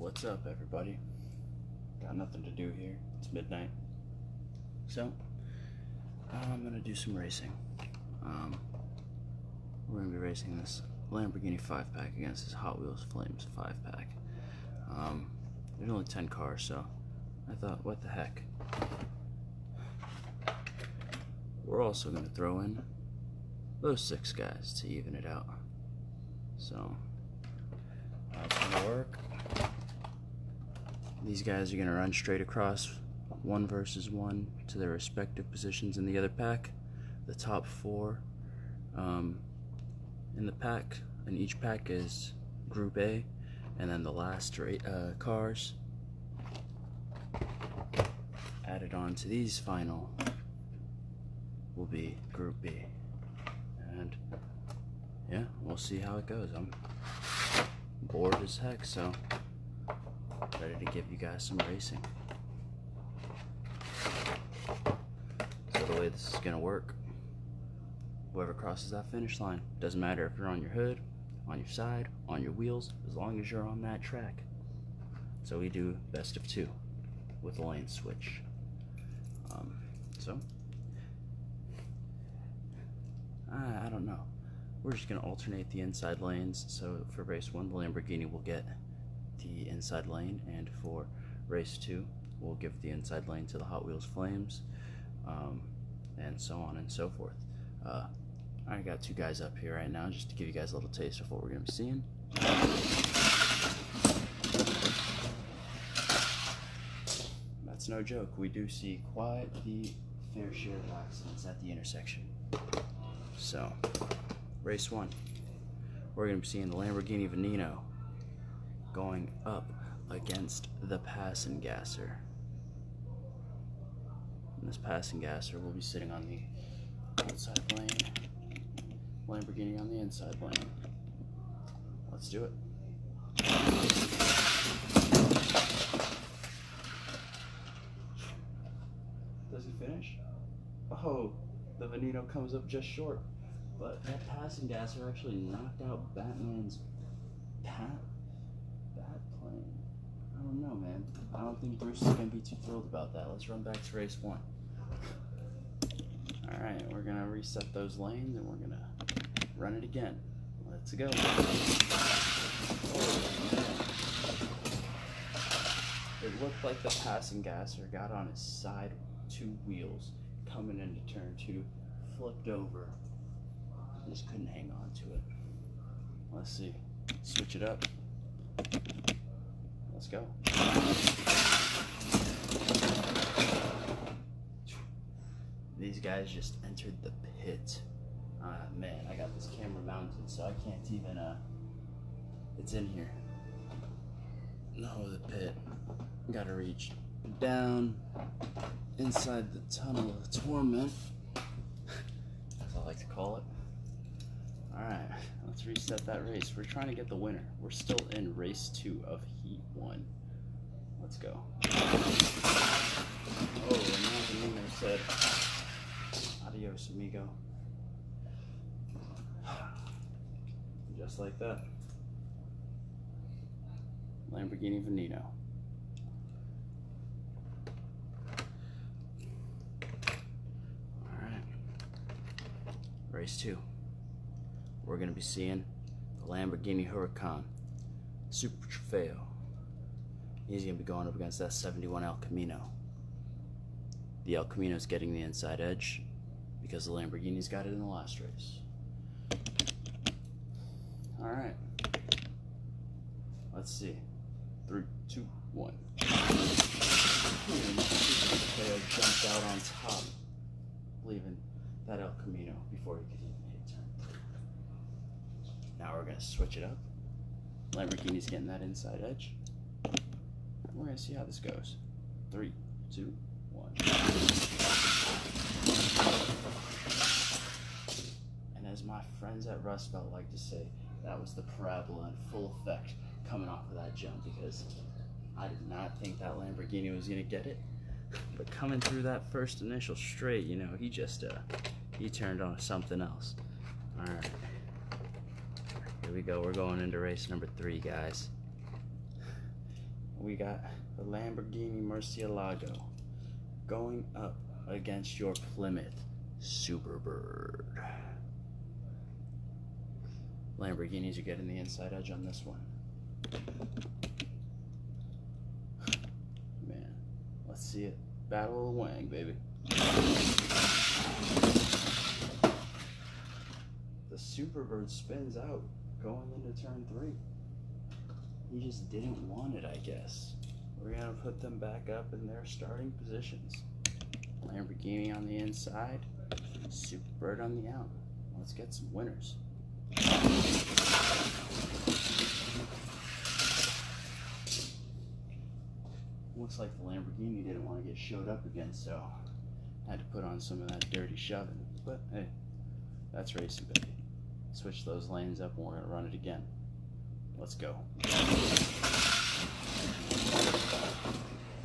What's up, everybody? Got nothing to do here. It's midnight. So, I'm gonna do some racing. We're gonna be racing this Lamborghini 5-pack against this Hot Wheels Flames 5-pack. There's only 10 cars, so I thought, what the heck? We're also gonna throw in those 6 guys to even it out. So, that's gonna work. These guys are going to run straight across 1 versus 1 to their respective positions in the other pack. The top 4 in the pack, in each pack, is Group A, and then the last cars added on to these final will be Group B. And yeah, we'll see how it goes. I'm bored as heck, so ready to give you guys some racing. So the way this is gonna work, whoever crosses that finish line, doesn't matter if you're on your hood, on your side, on your wheels, as long as you're on that track. So we do best of 2 with a lane switch. I don't know. We're just gonna alternate the inside lanes. So for race 1, the Lamborghini will get the inside lane, and for race 2 we'll give the inside lane to the Hot Wheels Flames, and so on and so forth. I got 2 guys up here right now just to give you guys a little taste of what we're gonna be seeing. That's no joke, we do see quite the fair share of accidents at the intersection. So race 1, we're gonna be seeing the Lamborghini Veneno going up against the Passing Gasser. And this Passing Gasser will be sitting on the outside lane, Lamborghini on the inside lane. Let's do it. Does he finish? Oh, the Veneno comes up just short. But that Passing Gasser actually knocked out Batman's bat plane. I don't know, man. I don't think Bruce is gonna be too thrilled about that. Let's run back to race 1. Alright, we're gonna reset those lanes and we're gonna run it again. Let's go. Oh, it looked like the Passing Gasser got on his side 2 wheels coming into turn 2, flipped over. Just couldn't hang on to it. Let's see. Switch it up. Let's go. These guys just entered the pit. Man, I got this camera mounted, so I can't even, it's in here. No, the pit. Gotta reach down inside the tunnel of torment, as I like to call it. Alright, let's reset that race. We're trying to get the winner. We're still in race 2 of Heat 1. Let's go. Oh, and now the winner said, adios, amigo. Just like that. Lamborghini Veneno. Alright. Race 2. We're going to be seeing the Lamborghini Huracan Super Trofeo. He's going to be going up against that 71 El Camino. The El Camino's getting the inside edge because the Lamborghini's got it in the last race. Alright. Let's see. 3, 2, 1. Super Trofeo jumped out on top, leaving that El Camino before he could even hit turn. Now we're going to switch it up. Lamborghini's getting that inside edge. We're going to see how this goes. 3, 2, 1. And as my friends at Rust Belt like to say, that was the parabola in full effect coming off of that jump, because I did not think that Lamborghini was going to get it. But coming through that first initial straight, you know, he just, he turned on something else. Alright. Here we go. We're going into race number 3, guys. we got the Lamborghini Murcielago going up against your Plymouth Superbird. Lamborghinis are getting the inside edge on this one. Man, let's see it. Battle of the Wang, baby. The Superbird spins out going into turn 3. He just didn't want it, I guess. We're gonna put them back up in their starting positions. Lamborghini on the inside, Superbird on the out. Let's get some winners. Looks like the Lamborghini didn't want to get showed up again, so had to put on some of that dirty shoving. But hey, that's racing, baby. Switch those lanes up and we're gonna run it again. Let's go.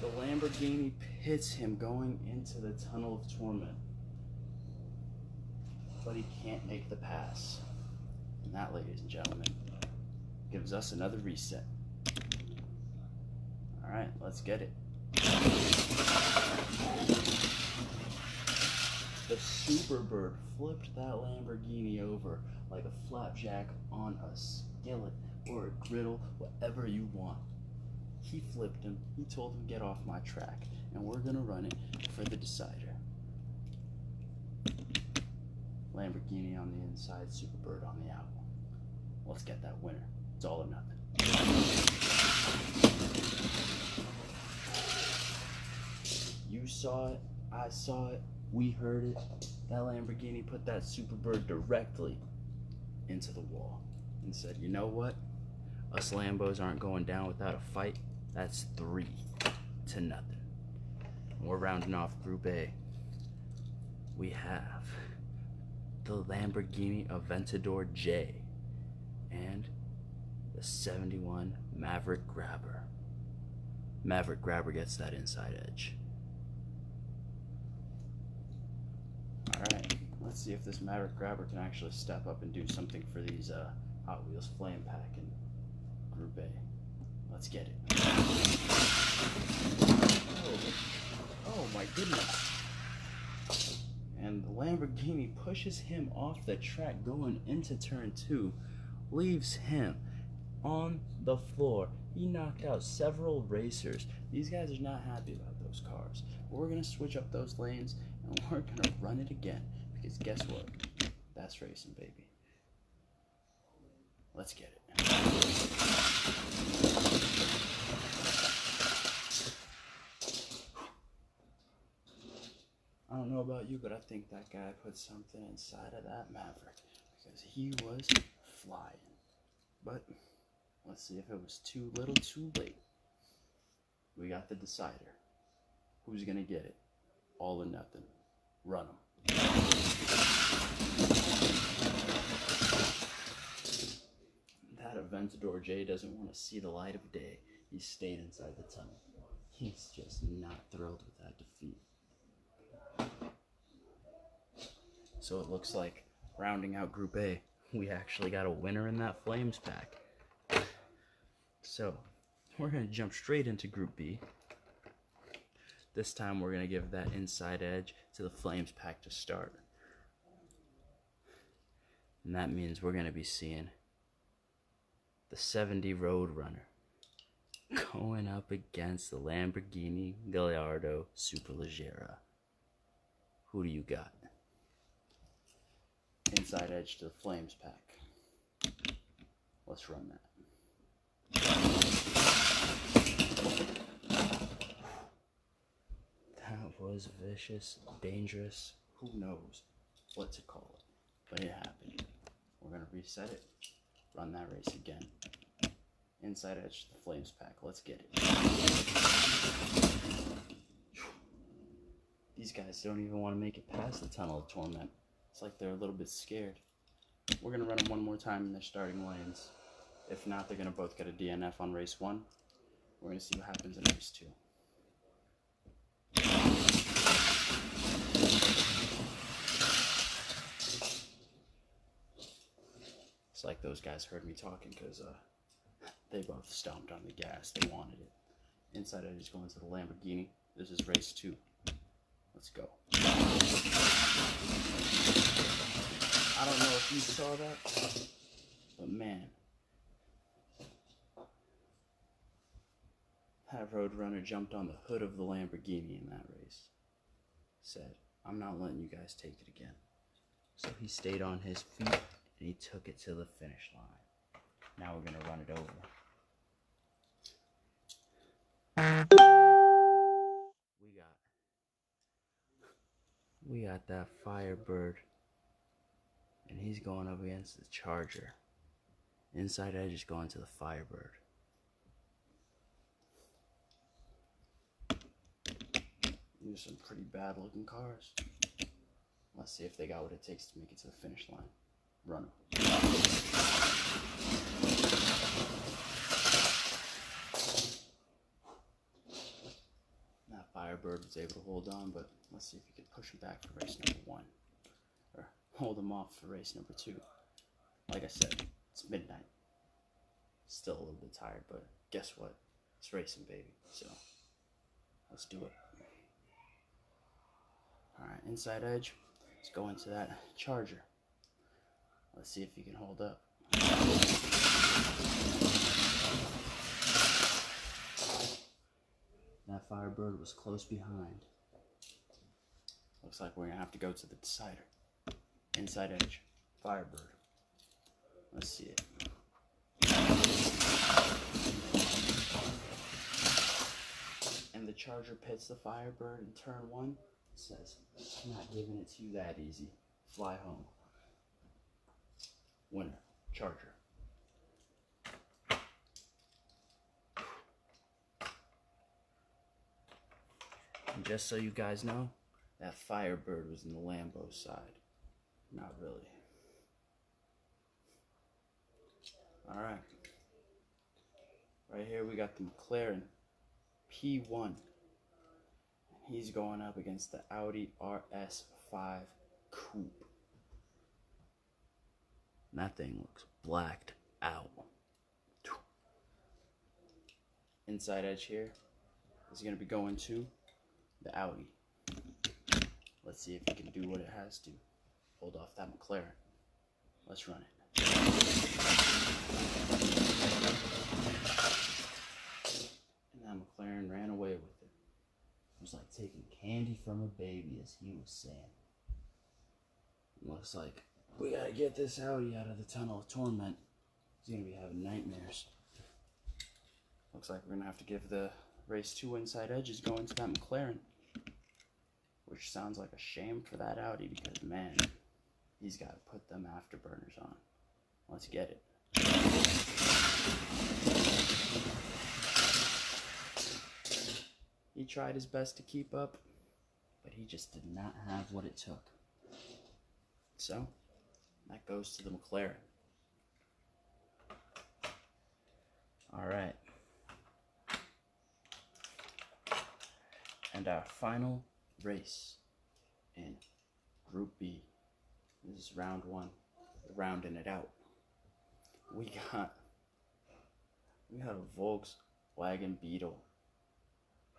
The Lamborghini pits him going into the Tunnel of Torment, but he can't make the pass. And that, ladies and gentlemen, gives us another reset. All right, let's get it. The Superbird flipped that Lamborghini over like a flapjack on a skillet or a griddle, whatever you want. He flipped him. He told him, get off my track, and we're gonna run it for the decider. Lamborghini on the inside, Superbird on the out. Let's get that winner. It's all or nothing. You saw it, I saw it, we heard it. That Lamborghini put that Superbird directly into the wall and said, you know what? Us Lambos aren't going down without a fight. That's 3-0. We're rounding off Group A. We have the Lamborghini Aventador J and the 71 Maverick Grabber. Maverick Grabber gets that inside edge. Alright, let's see if this Maverick Grabber can actually step up and do something for these Hot Wheels Flame Pack in Group A. Let's get it. Oh my goodness. And the Lamborghini pushes him off the track going into turn 2, leaves him on the floor. He knocked out several racers. These guys are not happy about those cars. We're going to switch up those lanes and we're going to run it again. Because guess what? That's racing, baby. Let's get it. I don't know about you, but I think that guy put something inside of that Maverick because he was flying. But let's see if it was too little, too late. We got the decider. Who's gonna get it? All or nothing. Run them. That Aventador J doesn't want to see the light of day. He's staying inside the tunnel. He's just not thrilled with that defeat. So it looks like, rounding out Group A, we actually got a winner in that Flames pack. So, we're going to jump straight into Group B. This time we're going to give that inside edge to the Flames pack to start. And that means we're going to be seeing the 70 Roadrunner going up against the Lamborghini Gallardo Superleggera. Who do you got? Inside edge to the Flames pack. Let's run that. That was vicious, dangerous, who knows what to call it. But it happened. We're going to reset it, run that race again. Inside edge to the Flames pack. Let's get it. These guys don't even want to make it past the Tunnel of Torment. It's like they're a little bit scared. We're going to run them one more time in their starting lanes. If not, they're going to both get a DNF on race 1. We're going to see what happens in race 2. It's like those guys heard me talking because they both stomped on the gas. They wanted it. Inside edge is going to the Lamborghini. This is race 2. Let's go. I don't know if you saw that, but man, that Roadrunner jumped on the hood of the Lamborghini in that race. Said, I'm not letting you guys take it again. So he stayed on his feet and he took it to the finish line. Now we're gonna run it over. We got that Firebird, and he's going up against the Charger. Inside edge is going to the Firebird. These are some pretty bad looking cars. Let's see if they got what it takes to make it to the finish line. Run them. That Firebird was able to hold on, but let's see if we can push him back for race number 1. Or hold him off for race number 2. Like I said, it's midnight. Still a little bit tired, but guess what? It's racing, baby. So, let's do it. Alright, inside edge. Let's go into that Charger. Let's see if he can hold up. That Firebird was close behind. Looks like we're going to have to go to the decider. Inside edge. Firebird. Let's see it. And the Charger pits the Firebird in turn 1. Says, I'm not giving it to you that easy. Fly home. Winner. Charger. And just so you guys know, that Firebird was in the Lambo side. Not really. Alright. Right here we got the McLaren P1. He's going up against the Audi RS5 Coupe. And that thing looks blacked out. Inside edge here is going to be going to the Audi. Let's see if it can do what it has to. Hold off that McLaren. Let's run it. And that McLaren ran away with it. It was like taking candy from a baby, as he was saying. Looks like we gotta get this Audi out of the tunnel of torment. He's gonna be having nightmares. Looks like we're gonna have to give the race 2 inside edges going to that McLaren. Which sounds like a shame for that Audi because, man, he's gotta put them afterburners on. Let's get it. He tried his best to keep up, but he just did not have what it took. So, that goes to the McLaren. Alright. And our final race in Group B. This is round 1. Rounding it out. We got a Volkswagen Beetle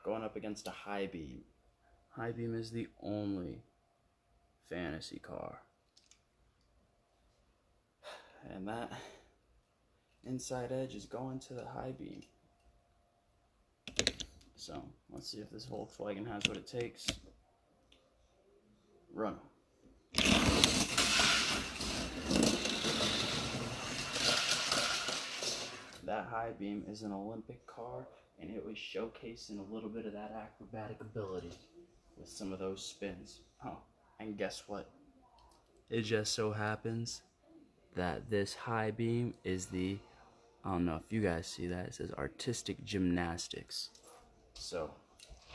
going up against a High Beam. High Beam is the only fantasy car. And that inside edge is going to the High Beam. So, let's see if this Volkswagen has what it takes. Run 'em. That High Beam is an Olympic car, and it was showcasing a little bit of that acrobatic ability with some of those spins. Oh, and guess what? It just so happens that this High Beam is the, I don't know if you guys see that, it says artistic gymnastics. So,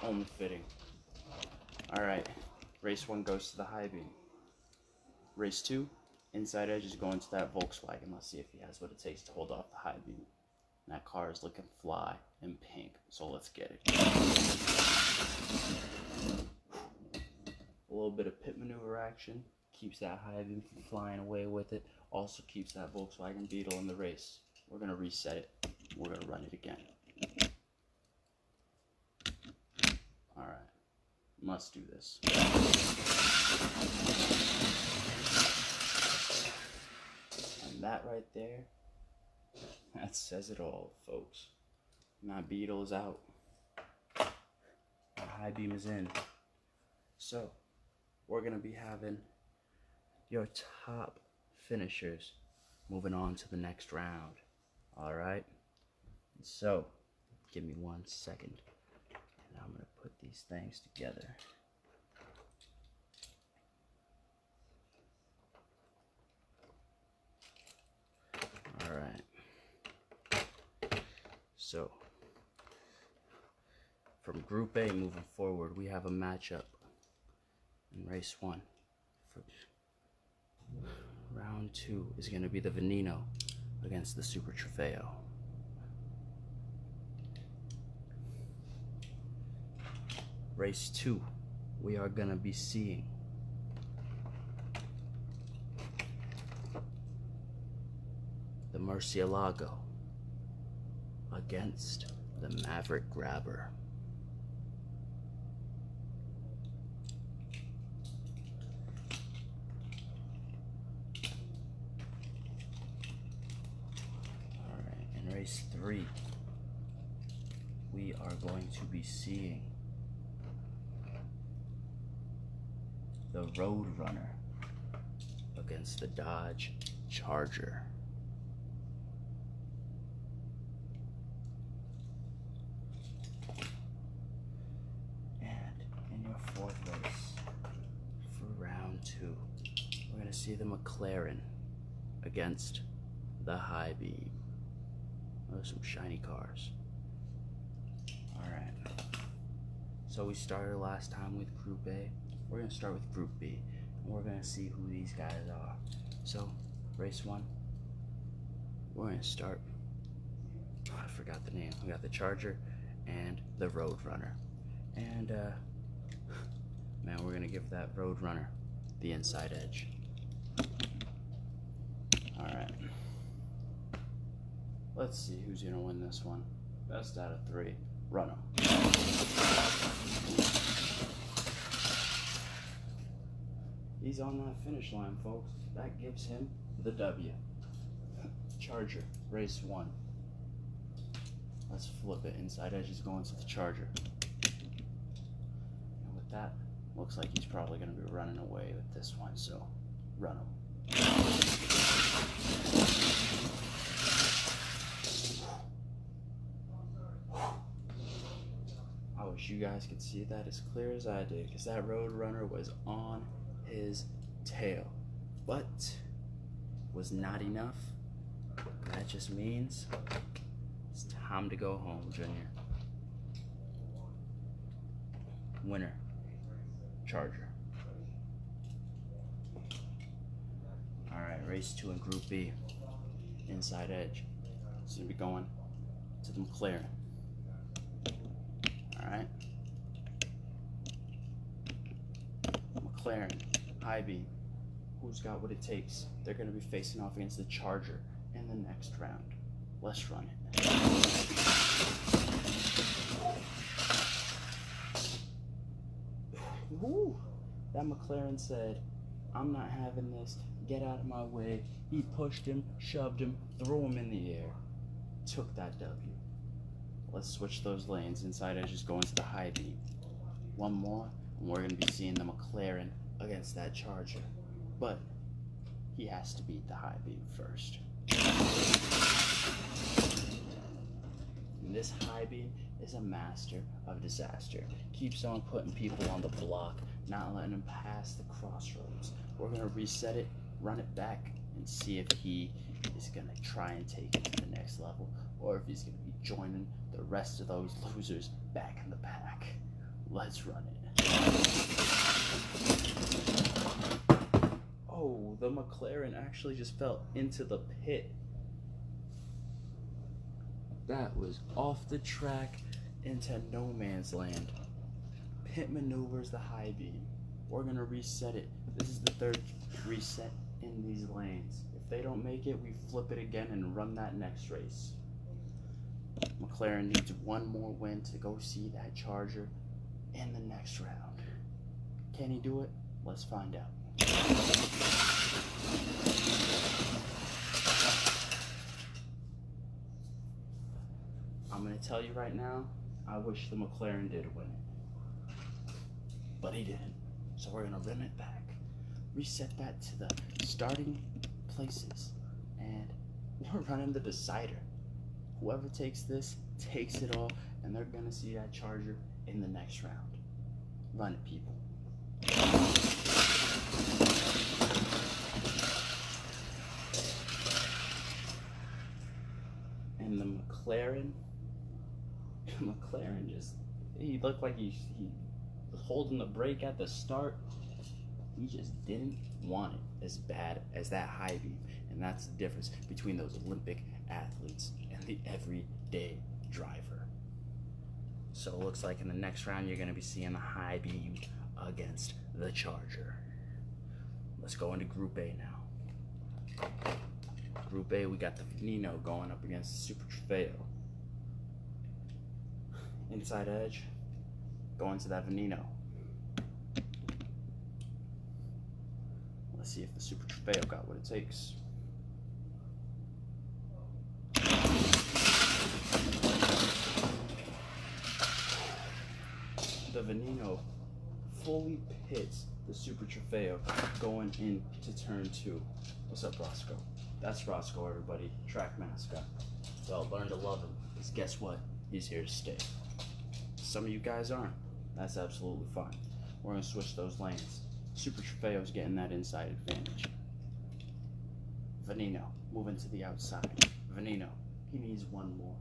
only fitting. Alright, race 1 goes to the High Beam. Race 2, inside edge is going to that Volkswagen. Let's see if he has what it takes to hold off the High Beam. That car is looking fly and pink, so let's get it. A little bit of pit maneuver action keeps that High Beam from flying away with it. Also keeps that Volkswagen Beetle in the race. We're going to reset it. We're going to run it again. Must do this. And that right there, that says it all, folks. My Beetle is out. My high beam is in. So, we're going to be having your top finishers moving on to the next round. Alright? So, give me 1 second. And I'm going to put these things together. Alright. So, from Group A moving forward, we have a matchup in race 1. For round 2 is going to be the Veneno against the Super Trofeo. Race 2, we are going to be seeing the Murcielago against the Maverick Grabber. Alright, in race 3, we are going to be seeing the Roadrunner against the Dodge Charger. We're going to see the McLaren against the High Beam. Those are some shiny cars. Alright. So we started last time with Group A. We're going to start with Group B. And we're going to see who these guys are. So, race 1. We're going to start. Oh, I forgot the name. We got the Charger and the Roadrunner. And, man, we're going to give that Roadrunner the inside edge. Alright. Let's see who's going to win this one. Best out of 3. Run 'em. He's on that finish line, folks. That gives him the W. Charger, race 1. Let's flip it. Inside edge is going to the Charger. And with that, looks like he's probably going to be running away with this one, so run him. I wish you guys could see that as clear as I did, because that Roadrunner was on his tail, but was not enough. That just means it's time to go home, Junior. Winner, Charger. Alright, race 2 in Group B. Inside edge. It's going to be going to the McLaren. Alright. McLaren, High Beam. Who's got what it takes? They're going to be facing off against the Charger in the next round. Let's run it. Woo! That McLaren said, I'm not having this. Get out of my way. He pushed him, shoved him, threw him in the air. Took that W. Let's switch those lanes. Inside edge is going to the High Beam. One more, and we're going to be seeing the McLaren against that Charger. But he has to beat the High Beam first. And this High Beam is a master of disaster. Keeps on putting people on the block, not letting them pass the crossroads. We're going to reset it, run it back, and see if he is going to try and take it to the next level, or if he's going to be joining the rest of those losers back in the pack. Let's run it. Oh, the McLaren actually just fell into the pit. That was off the track into no man's land. Pit maneuvers the High Beam. We're going to reset it. This is the 3rd reset in these lanes. If they don't make it, we flip it again and run that next race. McLaren needs one more win to go see that Charger in the next round. Can he do it? Let's find out. I'm going to tell you right now, I wish the McLaren did win it. But he didn't. So we're going to run it back. Reset that to the starting places. And we're running the decider. Whoever takes this, takes it all. And they're going to see that Charger in the next round. Run it, people. And the McLaren just, he looked like he was holding the brake at the start. He just didn't want it as bad as that high beam. And that's the difference between those Olympic athletes and the everyday driver. So it looks like in the next round, you're going to be seeing the high beam against the Charger. Let's go into Group A now. Group A, we got the Veneno going up against the Super Trofeo. Inside edge, going to that Veneno. Let's see if the Super Trofeo got what it takes. The Veneno fully pits the Super Trofeo going into turn 2. What's up, Roscoe? That's Roscoe, everybody. Track mascot. Well, learn to love him, because guess what? He's here to stay. Some of you guys aren't. That's absolutely fine. We're going to switch those lanes. Super Trofeo's getting that inside advantage. Veneno, moving to the outside. Veneno, he needs one more,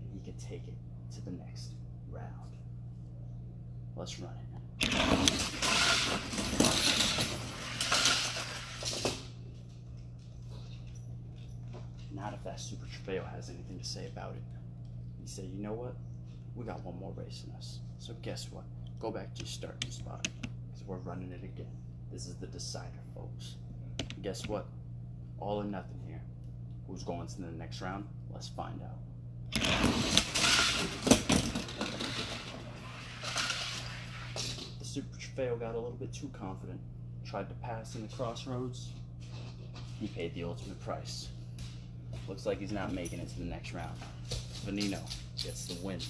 and he can take it to the next round. Let's run it. Not if that Super Trofeo has anything to say about it. He said, you know what? We got one more race in us. So guess what? Go back to your starting spot, because we're running it again. This is the decider, folks. Guess what? All or nothing here. Who's going to the next round? Let's find out. The Super Trofeo got a little bit too confident. Tried to pass in the crossroads. He paid the ultimate price. Looks like he's not making it to the next round. Veneno gets the win.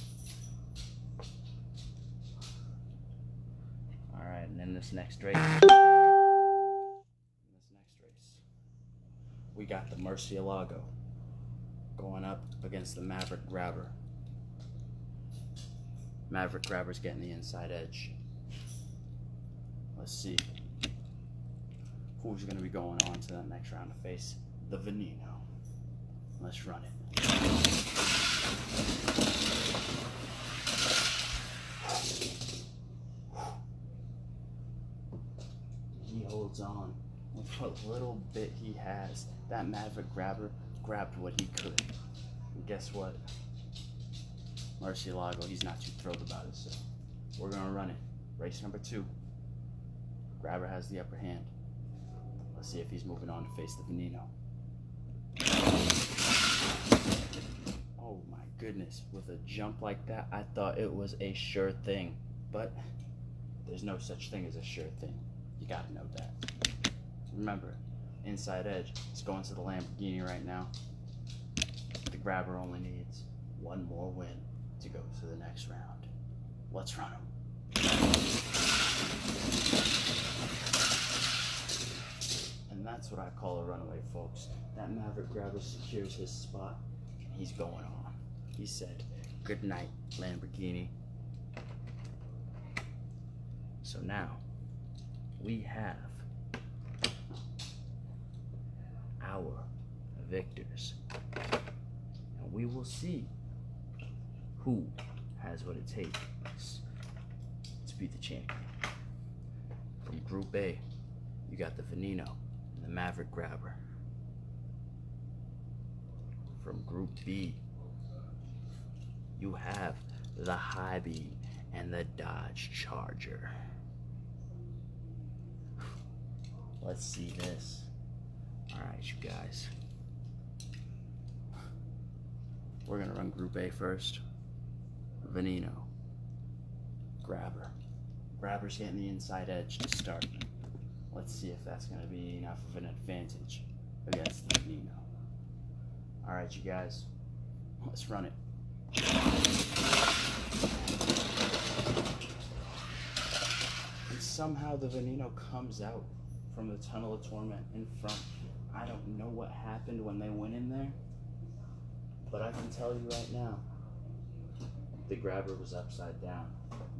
Alright, and then this next race. We got the Murcielago going up against the Maverick Grabber. Maverick Grabber's getting the inside edge. Let's see who's going to be going on to that next round to face the Veneno. Let's run it. He holds on with what little bit he has. That Maverick Grabber grabbed what he could. And guess what? Murcielago, he's not too thrilled about it, so we're gonna run it. Race number 2. Grabber has the upper hand. Let's see if he's moving on to face the Veneno. Oh my goodness, with a jump like that, I thought it was a sure thing. But there's no such thing as a sure thing. You gotta know that. Remember, inside edge is going to the Lamborghini right now. The Grabber only needs one more win to go to the next round. Let's run him. And that's what I call a runaway, folks. That Maverick Grabber secures his spot, and he's going on. He said, good night, Lamborghini. So now, we have our victors. And we will see who has what it takes to be the champion. From Group A, you got the Veneno and the Maverick Grabber. From Group B, you have the High Beam and the Dodge Charger. Let's see this. Alright, you guys. We're gonna run Group A first. Veneno, Grabber, Grabber's getting the inside edge to start. Let's see if that's going to be enough of an advantage against the Veneno. Alright, you guys, let's run it. And somehow the Veneno comes out from the Tunnel of Torment in front. I don't know what happened when they went in there, but I can tell you right now, the Grabber was upside down.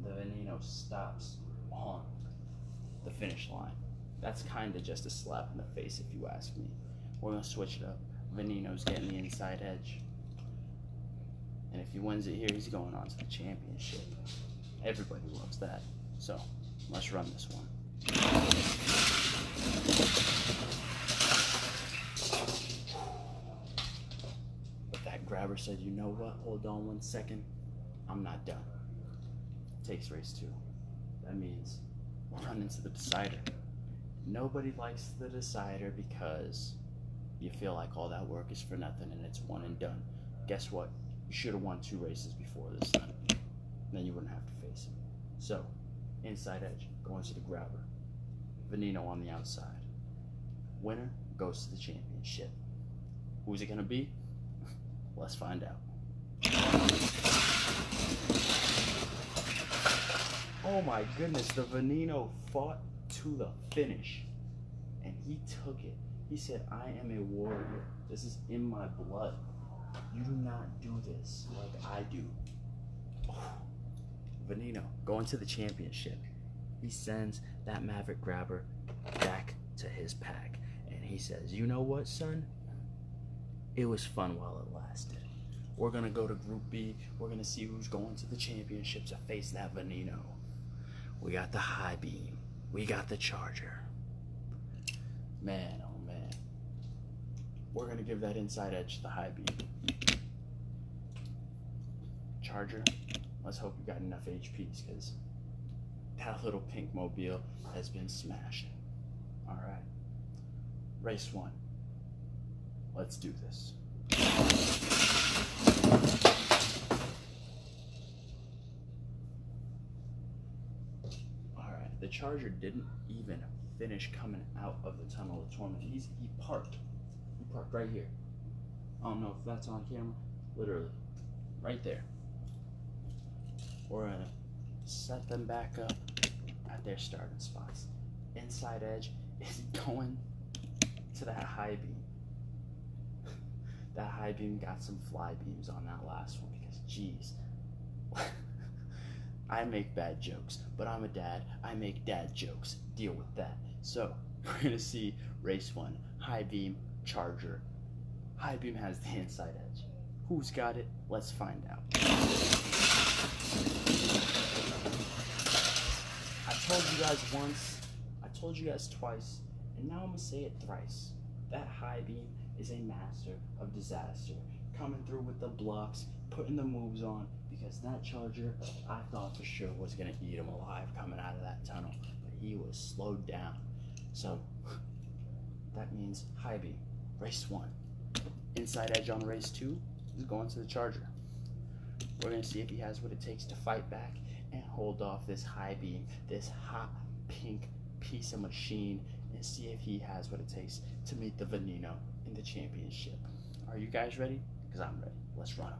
The Veneno stops on the finish line. That's kind of just a slap in the face if you ask me. We're going to switch it up. Veneno's getting the inside edge. And if he wins it here, he's going on to the championship. Everybody loves that. So, let's run this one. But that Grabber said, you know what? Hold on 1 second. I'm not done. Takes race 2. That means we'll run into the decider. Nobody likes the decider because you feel like all that work is for nothing and it's one and done. Guess what? You should have won 2 races before this time. Then you wouldn't have to face him. So, inside edge, going to the Grabber. Veneno on the outside. Winner goes to the championship. Who's it going to be? Let's find out. Oh my goodness, the Veneno fought to the finish. And he took it. He said, I am a warrior. This is in my blood. You do not do this like I do. Oh. Veneno going to the championship. He sends that Maverick Grabber back to his pack. And he says, you know what, son? It was fun while it lasted. We're going to go to Group B. We're going to see who's going to the championship to face that Veneno. We got the High Beam. We got the Charger. Man, oh man. We're going to give that inside edge to the High Beam. Charger, let's hope you got enough HPs because that little pink mobile has been smashing. Alright. Race 1. Let's do this. Alright, the Charger didn't even finish coming out of the Tunnel of Torment. He parked. He parked right here. I don't know if that's on camera. Literally. Right there. We're going to set them back up at their starting spots. Inside edge is going to that High Beam. That High Beam got some fly beams on that last one because, geez. I make bad jokes, but I'm a dad. I make dad jokes. Deal with that. So, we're going to see race 1. High Beam, Charger. High Beam has the inside edge. Who's got it? Let's find out. I told you guys once, I told you guys twice, and now I'm going to say it thrice. That High Beam is a master of disaster. Coming through with the blocks, putting the moves on, because that Charger, I thought for sure was going to eat him alive coming out of that tunnel, but he was slowed down. So, that means High Beam, race 1. Inside edge on race 2 is going to the Charger. We're going to see if he has what it takes to fight back and hold off this High Beam, this hot pink piece of machine, and see if he has what it takes to meet the Veneno in the championship. Are you guys ready? Because I'm ready. Let's run him.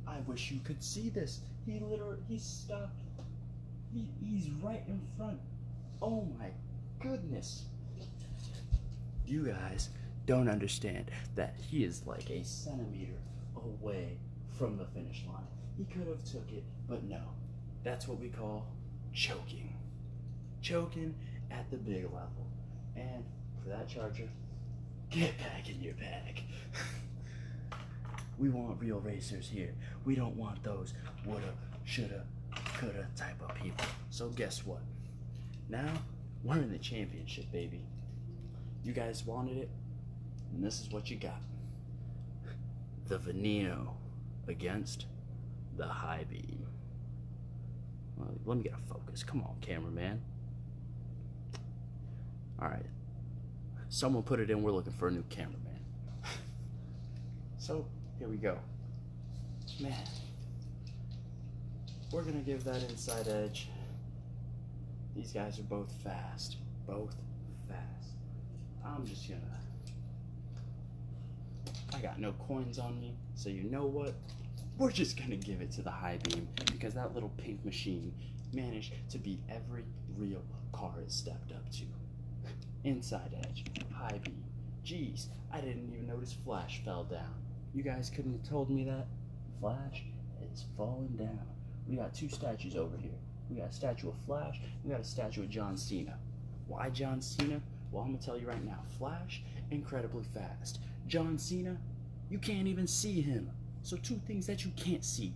I wish you could see this. He stopped. He's right in front. Oh my goodness. You guys don't understand that he is like a centimeter away from the finish line. He could have took it, but no. That's what we call choking. Choking at the big level. And for that Charger, get back in your bag. We want real racers here. We don't want those woulda, shoulda, coulda type of people. So guess what? Now, we're in the championship, baby. You guys wanted it, and this is what you got. The Veneno against the High Beam. Well, let me get a focus. Come on, cameraman. Alright. Someone put it in. We're looking for a new cameraman. So here we go. Man, we're gonna give that inside edge. These guys are both fast. Both fast. I'm just gonna... I got no coins on me, so you know what? We're just gonna give it to the high beam because that little pink machine managed to beat every real car it stepped up to. Inside edge, high beam. Jeez, I didn't even notice Flash fell down. You guys couldn't have told me that. Flash is falling down. We got two statues over here. We got a statue of Flash, we got a statue of John Cena. Why John Cena? Well, I'm gonna tell you right now. Flash, incredibly fast. John Cena, you can't even see him. So two things that you can't see.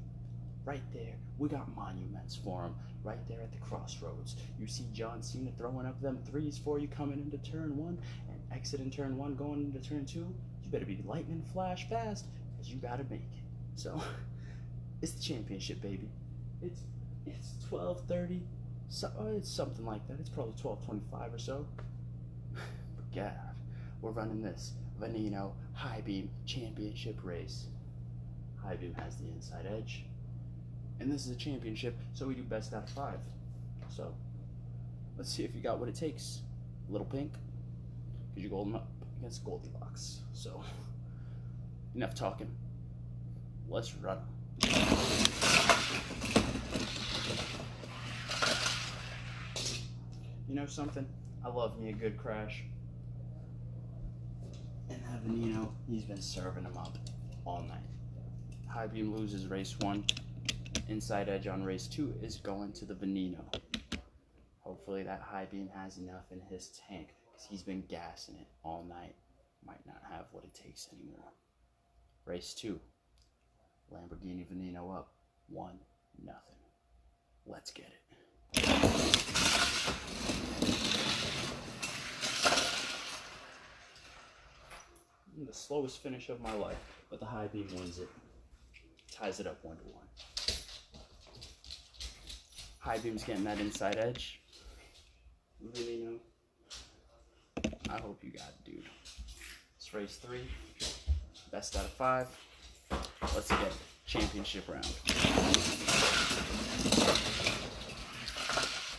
Right there, we got monuments for him. Right there at the crossroads. You see John Cena throwing up them threes for you coming into turn 1 and exiting turn 1 going into turn 2. You better be lightning flash fast because you gotta make it. So, it's the championship, baby. It's 12:30. So, it's something like that. It's probably 12:25 or so. But God, we're running this Veneno High Beam Championship race. High Beam has the inside edge. And this is a championship, so we do best out of 5. So, let's see if you got what it takes. Little pink, because you're golden up against Goldilocks. So, enough talking. Let's run. You know something? I love me a good crash. And that Veneno, he's been serving them up all night. High Beam loses race 1. Inside edge on race 2 is going to the Veneno. Hopefully that High Beam has enough in his tank because he's been gassing it all night. Might not have what it takes anymore. Race 2. Lamborghini Veneno up 1-0. Let's get it. The slowest finish of my life, but the High Beam wins it. Ties it up 1-1. High Beam's getting that inside edge. Veneno, I hope you got it, dude. It's race 3. Best out of 5. Let's get it. Championship round.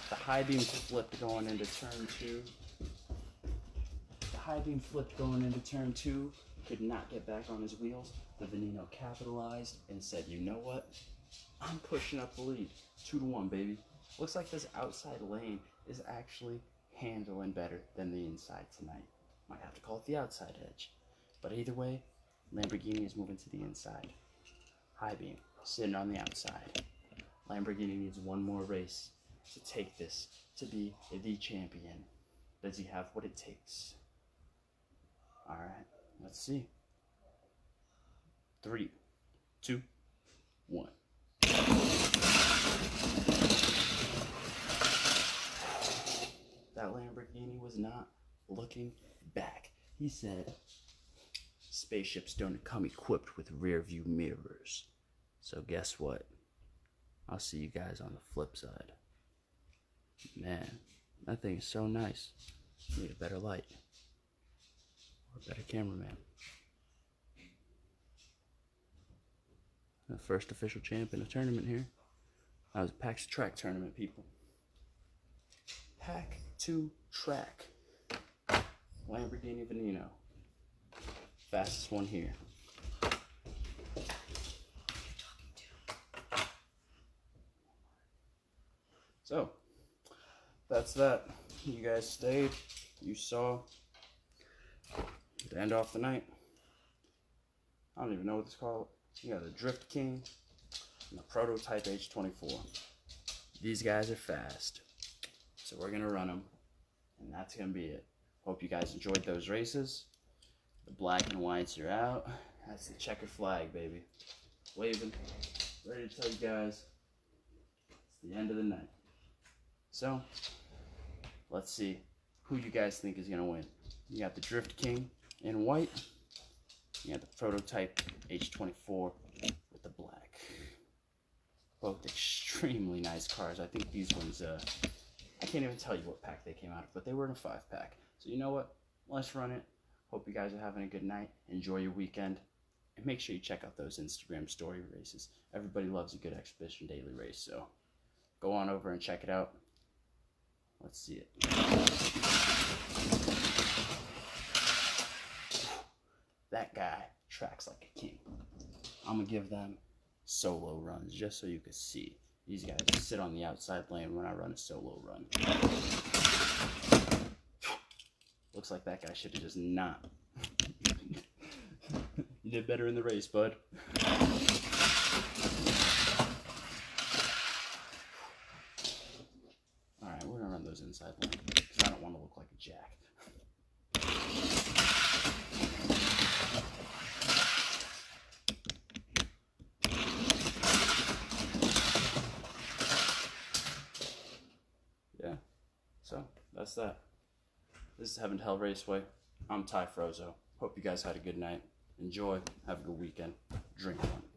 The High Beam flipped going into turn 2. The High Beam flipped going into turn 2. Could not get back on his wheels. The Veneno capitalized and said, you know what? I'm pushing up the lead. 2-1, baby. Looks like this outside lane is actually handling better than the inside tonight. Might have to call it the outside edge. But either way, Lamborghini is moving to the inside. High Beam sitting on the outside. Lamborghini needs one more race to take this to be the champion. Does he have what it takes? Alright, let's see. 3, 2, 1. That Lamborghini was not looking back. He said, spaceships don't come equipped with rear view mirrors. So guess what? I'll see you guys on the flip side. Man, that thing is so nice. Need a better light. Or a better cameraman. The first official champ in a tournament here. That was a Pack to Track tournament, people. Pack to Track. Lamborghini Veneno. Fastest one here. So, that's that. You guys stayed. You saw. To end off the night. I don't even know what it's called. You got the Drift King and the Prototype H24. These guys are fast. So we're going to run them. And that's going to be it. Hope you guys enjoyed those races. The black and whites are out. That's the checkered flag, baby. Waving. Ready to tell you guys it's the end of the night. So, let's see who you guys think is going to win. You got the Drift King in white. You got the Prototype H24 with the black. Both extremely nice cars. I think these ones, I can't even tell you what pack they came out of, but they were in a 5-pack. So you know what? Let's run it. Hope you guys are having a good night. Enjoy your weekend. And make sure you check out those Instagram story races. Everybody loves a good Exhibition Daily race, so go on over and check it out. Let's see it. That guy tracks like a king. I'm going to give them solo runs just so you can see. These guys sit on the outside lane when I run a solo run. Looks like that guy should have just not. You did better in the race, bud. Alright, we're going to run those inside lanes because I don't want to look like a jack. Yeah, so that's that. This is Heaven to Hell Raceway. I'm Ty Frozo. Hope you guys had a good night. Enjoy. Have a good weekend. Drink one.